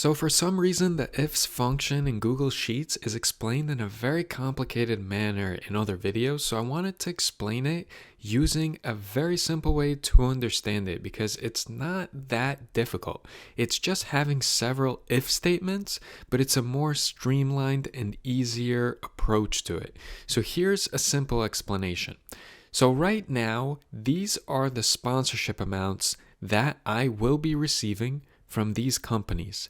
So for some reason, the ifs function in Google Sheets is explained in a very complicated manner in other videos, so I wanted to explain it using a very simple way to understand it because it's not that difficult. It's just having several if statements, but it's a more streamlined and easier approach to it. So here's a simple explanation. So right now, these are the sponsorship amounts that I will be receiving from these companies.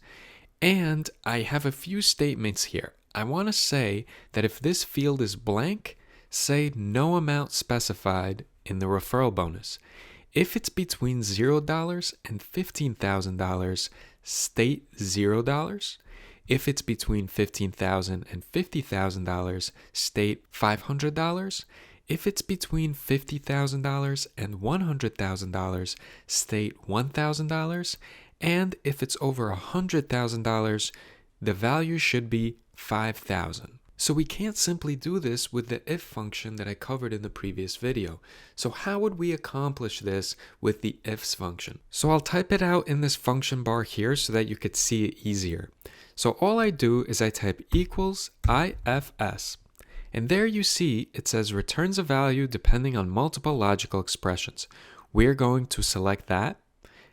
And I have a few statements here. I want to say that if this field is blank, say no amount specified in the referral bonus. If it's between $0 and $15,000, state $0. If it's between $15,000 and $50,000, state $500. If it's between $50,000 and $100,000, state $1,000. And if it's over $100,000, the value should be $5,000. So we can't simply do this with the if function that I covered in the previous video. So how would we accomplish this with the ifs function? So I'll type it out in this function bar here so that you could see it easier. So all I do is I type equals IFS. And there you see it says returns a value depending on multiple logical expressions. We're going to select that.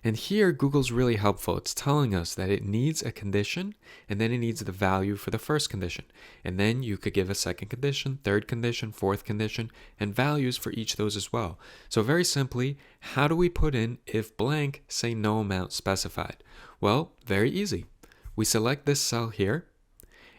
And here, Google's really helpful. It's telling us that it needs a condition, and then it needs the value for the first condition. And then you could give a second condition, third condition, fourth condition, and values for each of those as well. So very simply, how do we put in if blank, say no amount specified? Well, very easy. We select this cell here,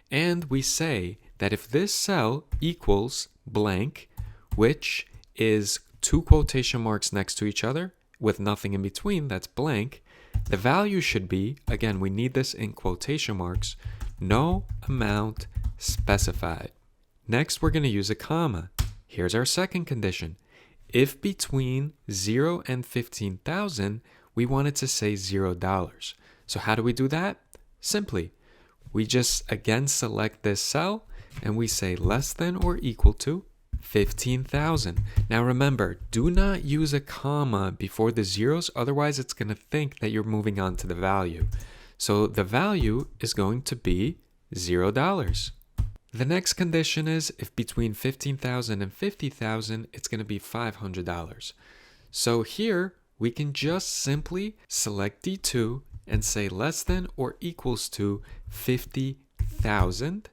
and we say that if this cell equals blank, which is two quotation marks next to each other, with nothing in between, that's blank, the value should be, again, we need this in quotation marks, no amount specified. Next, we're going to use a comma. Here's our second condition. If between 0 and 15,000, we want it to say $0. So how do we do that? Simply, we just again select this cell and we say less than or equal to 15,000. Now remember, do not use a comma before the zeros, otherwise it's going to think that you're moving on to the value. So the value is going to be $0. The next condition is if between 15,000 and 50,000, it's going to be $500. So here we can just simply select D2 and say less than or equals to 50,000.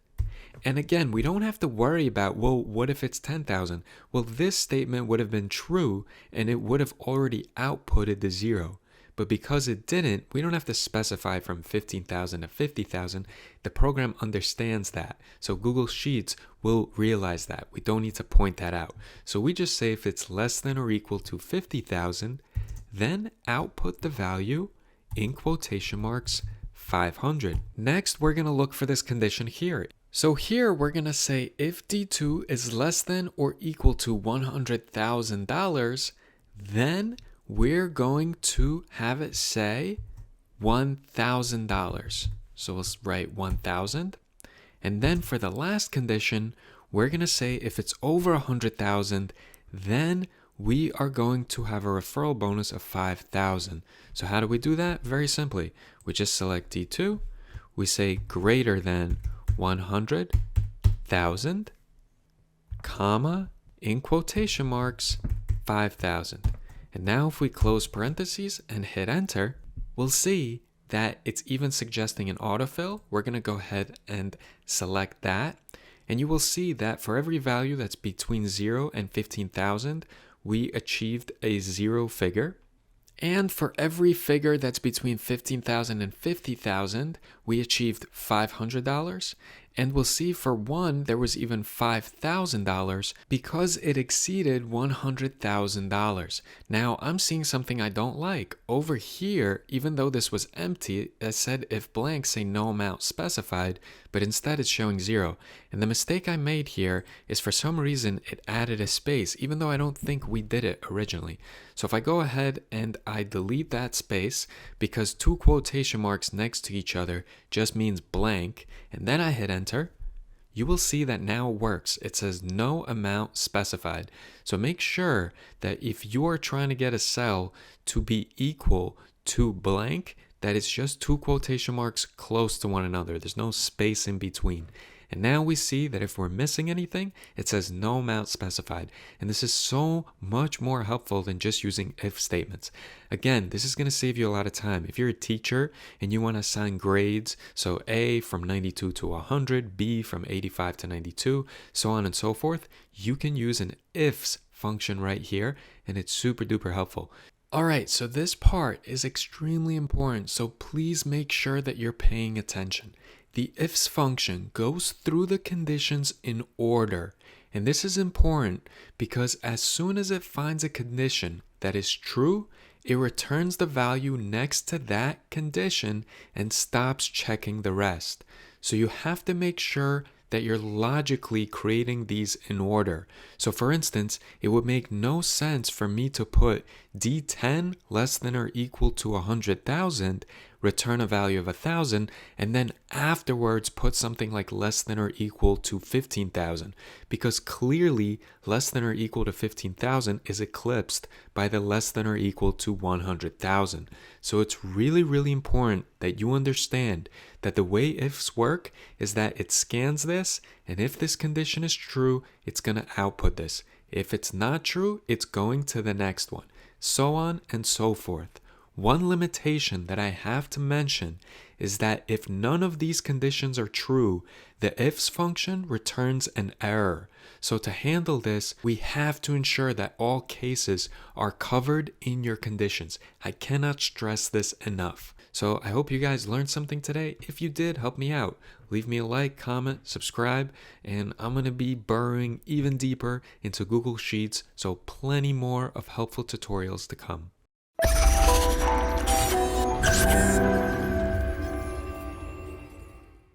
And again, we don't have to worry about, well, what if it's 10,000? Well, this statement would have been true and it would have already outputted the 0. But because it didn't, we don't have to specify from 15,000 to 50,000. The program understands that. So Google Sheets will realize that. We don't need to point that out. So we just say if it's less than or equal to 50,000, then output the value in quotation marks 500. Next, we're going to look for this condition here. So here we're going to say if D2 is less than or equal to $100,000, then we're going to have it say $1,000. So let's write 1,000. And then for the last condition, we're going to say if it's over 100,000, then we are going to have a referral bonus of 5,000. So how do we do that? Very simply, we just select D2. We say greater than 100,000, comma, in quotation marks, 5,000. And now if we close parentheses and hit enter, we'll see that it's even suggesting an autofill. We're going to go ahead and select that. And you will see that for every value that's between 0 and 15,000, we achieved a 0 figure. And for every figure that's between 15,000 and 50,000, we achieved $500. And we'll see for one, there was even $5,000 because it exceeded $100,000. Now, I'm seeing something I don't like. Over here, even though this was empty, it said if blank, say no amount specified, but instead it's showing 0. And the mistake I made here is for some reason it added a space, even though I don't think we did it originally. So if I go ahead and I delete that space, because two quotation marks next to each other just means blank, and then I hit enter, you will see that now it works. It says no amount specified. So make sure that if you are trying to get a cell to be equal to blank, that it's just two quotation marks close to one another. There's no space in between. And now we see that if we're missing anything, it says no amount specified. And this is so much more helpful than just using if statements. Again, this is going to save you a lot of time. If you're a teacher and you want to assign grades, so A from 92 to 100, B from 85 to 92, so on and so forth, you can use an ifs function right here, and it's super duper helpful. Alright, so this part is extremely important, so please make sure that you're paying attention. The ifs function goes through the conditions in order, and this is important because as soon as it finds a condition that is true, it returns the value next to that condition and stops checking the rest. So you have to make sure that you're logically creating these in order. So for instance, it would make no sense for me to put D10 less than or equal to 100,000, return a value of 1,000, and then afterwards put something like less than or equal to 15,000, because clearly less than or equal to 15,000 is eclipsed by the less than or equal to 100,000. So it's really, really important that you understand that the way ifs work is that it scans this, and if this condition is true, it's going to output this. If it's not true, it's going to the next one, so on and so forth. One limitation that I have to mention is that if none of these conditions are true, the ifs function returns an error. So to handle this, we have to ensure that all cases are covered in your conditions. I cannot stress this enough. So I hope you guys learned something today. If you did, help me out. Leave me a like, comment, subscribe, and I'm going to be burrowing even deeper into Google Sheets, so plenty more of helpful tutorials to come.